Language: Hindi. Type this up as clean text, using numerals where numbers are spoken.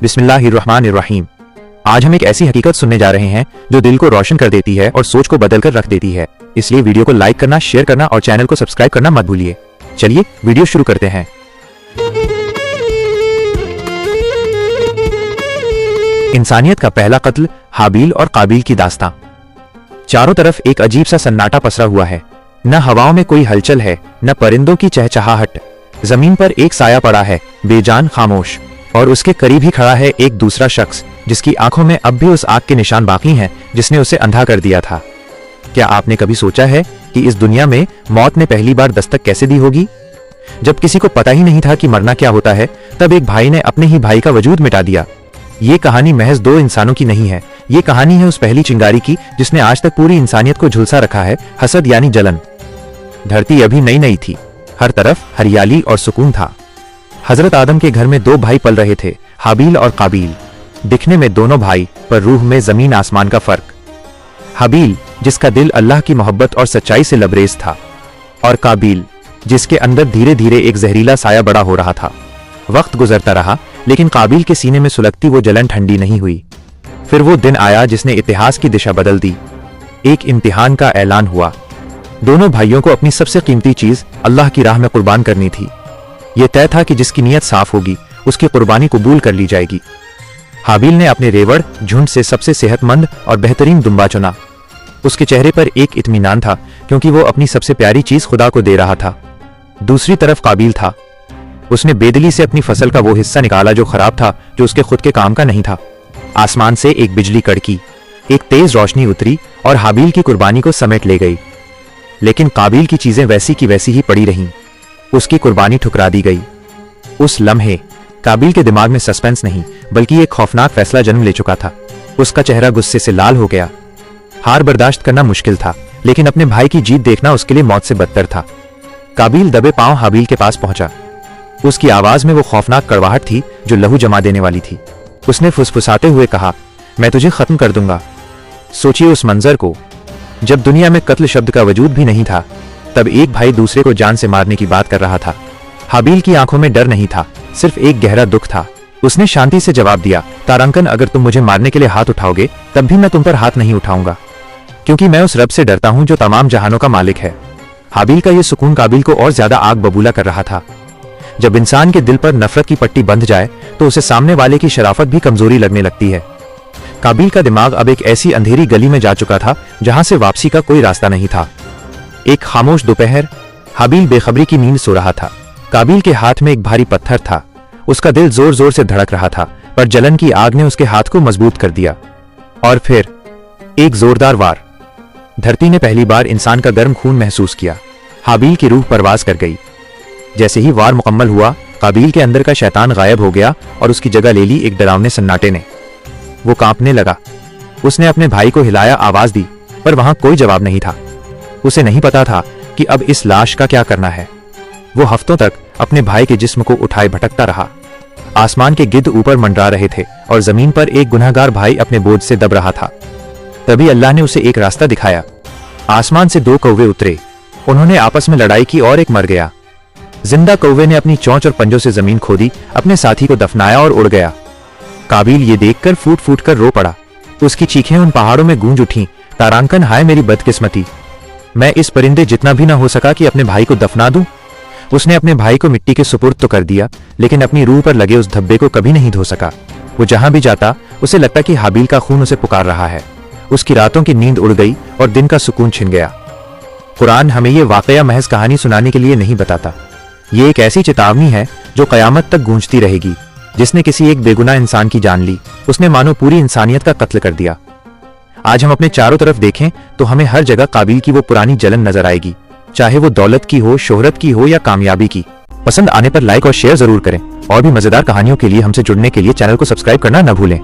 बिस्मिल्लाहिर्रहमानिर्रहीम। आज हम एक ऐसी हकीकत सुनने जा रहे हैं जो दिल को रोशन कर देती है और सोच को बदल कर रख देती है। इसलिए वीडियो को लाइक करना, शेयर करना और चैनल को सब्सक्राइब करना मत भूलिए। चलिए वीडियो शुरू करते हैं। इंसानियत का पहला कत्ल, हाबील और काबील की दास्तां। चारों तरफ एक अजीब सा सन्नाटा पसरा हुआ है। न हवाओं में कोई हलचल है, न परिंदों की चहचहाहट। जमीन पर एक साया पड़ा है, बेजान, खामोश, और उसके करीब ही खड़ा है एक दूसरा शख्स जिसकी आंखों में अब भी उस आग के निशान बाकी हैं जिसने उसे अंधा कर दिया था। क्या आपने कभी सोचा है कि इस दुनिया में मौत ने पहली बार दस्तक कैसे दी होगी? जब किसी को पता ही नहीं था कि मरना क्या होता है, तब एक भाई ने अपने ही भाई का वजूद मिटा दिया। ये कहानी महज दो इंसानों की नहीं है, ये कहानी है उस पहली चिंगारी की जिसने आज तक पूरी इंसानियत को झुलसा रखा है, हसद यानी जलन। धरती अभी नई नई थी, हर तरफ हरियाली और सुकून था। हजरत आदम के घर में दो भाई पल रहे थे, हाबील और काबील। दिखने में दोनों भाई, पर रूह में जमीन आसमान का फर्क। हाबील जिसका दिल अल्लाह की मोहब्बत और सच्चाई से लबरेज था, और काबील जिसके अंदर धीरे धीरे एक जहरीला साया बड़ा हो रहा था। वक्त गुजरता रहा, लेकिन काबील के सीने में सुलगती वो जलन ठंडी नहीं हुई। फिर वो दिन आया जिसने इतिहास की दिशा बदल दी। एक इम्तिहान का ऐलान हुआ। दोनों भाइयों को अपनी सबसे कीमती चीज अल्लाह की राह में कुर्बान करनी थी। यह तय था कि जिसकी नीयत साफ होगी उसकी कुर्बानी कबूल कर ली जाएगी। हाबील ने अपने रेवड़ झुंड से सबसे सेहतमंद और बेहतरीन दुम्बा चुना। उसके चेहरे पर एक इत्मीनान था, क्योंकि वो अपनी सबसे प्यारी चीज खुदा को दे रहा था। दूसरी तरफ काबील था। उसने बेदली से अपनी फसल का वो हिस्सा निकाला जो खराब था, जो उसके खुद के काम का नहीं था। आसमान से एक बिजली कड़की, एक तेज रोशनी उतरी और हाबील की कुर्बानी को समेट ले गई। लेकिन काबील की चीजें वैसी की वैसी ही पड़ी रहीं। उसकी कुर्बानी ठुकरा दी गई। उस लम्हे काबील के दिमाग में सस्पेंस नहीं, बल्कि एक खौफनाक फैसला जन्म ले चुका था। उसका चेहरा गुस्से से लाल हो गया। हार बर्दाश्त करना मुश्किल था, लेकिन अपने भाई की जीत देखना उसके लिए मौत से बदतर था। काबील दबे पांव हाबील के पास पहुंचा। उसकी आवाज में वो खौफनाक कड़वाहट थी जो लहू जमा देने वाली थी। उसने फुसफुसाते हुए कहा, मैं तुझे खत्म कर दूंगा। सोचिए उस मंजर को, जब दुनिया में कत्ल शब्द का वजूद भी नहीं था, तब एक भाई दूसरे को जान से मारने की बात कर रहा था। हाबील की आंखों में डर नहीं था, सिर्फ एक गहरा दुख था। उसने शांति से जवाब दिया, तारांकन, अगर तुम मुझे मारने के लिए हाथ उठाओगे तब भी मैं तुम पर हाथ नहीं उठाऊंगा, क्योंकि मैं उस रब से डरता हूं जो तमाम जहानों का मालिक है। हाबील का यह सुकून काबील को और ज्यादा आग बबूला कर रहा था। जब इंसान के दिल पर नफरत की पट्टी बंध जाए तो उसे सामने वाले की शराफत भी कमजोरी लगने लगती है। काबील का दिमाग अब एक ऐसी अंधेरी गली में जा चुका था जहां से वापसी का कोई रास्ता नहीं था। एक खामोश दोपहर, हाबील बेखबरी की नींद सो रहा था। काबील के हाथ में एक भारी पत्थर था। उसका दिल जोर जोर से धड़क रहा था, पर जलन की आग ने उसके हाथ को मजबूत कर दिया। और फिर एक जोरदार वार। धरती ने पहली बार इंसान का गर्म खून महसूस किया। हाबील की रूह परवाज कर गई। जैसे ही वार मुकम्मल हुआ, काबील के अंदर का शैतान गायब हो गया और उसकी जगह ले ली एक डरावने सन्नाटे ने। वो कांपने लगा। उसने अपने भाई को हिलाया, आवाज दी, पर वहां कोई जवाब नहीं था। उसे नहीं पता था कि अब इस लाश का क्या करना है। वो हफ्तों तक अपने भाई के जिस्म को उठाए भटकता रहा। आसमान के गिद्ध ऊपर मंडरा रहे थे और जमीन पर एक गुनहगार भाई अपने बोझ से दब रहा था। तभी अल्लाह ने उसे एक रास्ता दिखाया। आसमान से दो कौवे उतरे। उन्होंने आपस में लड़ाई की और एक मर गया। जिंदा कौवे ने अपनी चोंच और पंजों से जमीन खोदी, अपने साथी को दफनाया और उड़ गया। काबील ये देखकर फूट फूट कर रो पड़ा। उसकी चीखें उन पहाड़ों में गूंज उठीं, तारांकन, हाय मेरी बदकिस्मती, मैं इस परिंदे जितना भी ना हो सका कि अपने भाई को दफना दूं। उसने अपने भाई को मिट्टी के सुपुर्द तो कर दिया, लेकिन अपनी रूह पर लगे उस धब्बे को कभी नहीं धो सका। वो जहां भी जाता उसे लगता कि हाबील का खून उसे पुकार रहा है। उसकी रातों की नींद उड़ गई और दिन का सुकून छिन गया। कुरान हमें ये वाकया महज कहानी सुनाने के लिए नहीं बताता। ये एक ऐसी चेतावनी है जो कयामत तक गूंजती रहेगी। जिसने किसी एक बेगुनाह इंसान की जान ली, उसने मानो पूरी इंसानियत का कत्ल कर दिया। आज हम अपने चारों तरफ देखें तो हमें हर जगह काबील की वो पुरानी जलन नजर आएगी, चाहे वो दौलत की हो, शोहरत की हो या कामयाबी की। पसंद आने पर लाइक और शेयर जरूर करें, और भी मजेदार कहानियों के लिए हमसे जुड़ने के लिए चैनल को सब्सक्राइब करना न भूलें।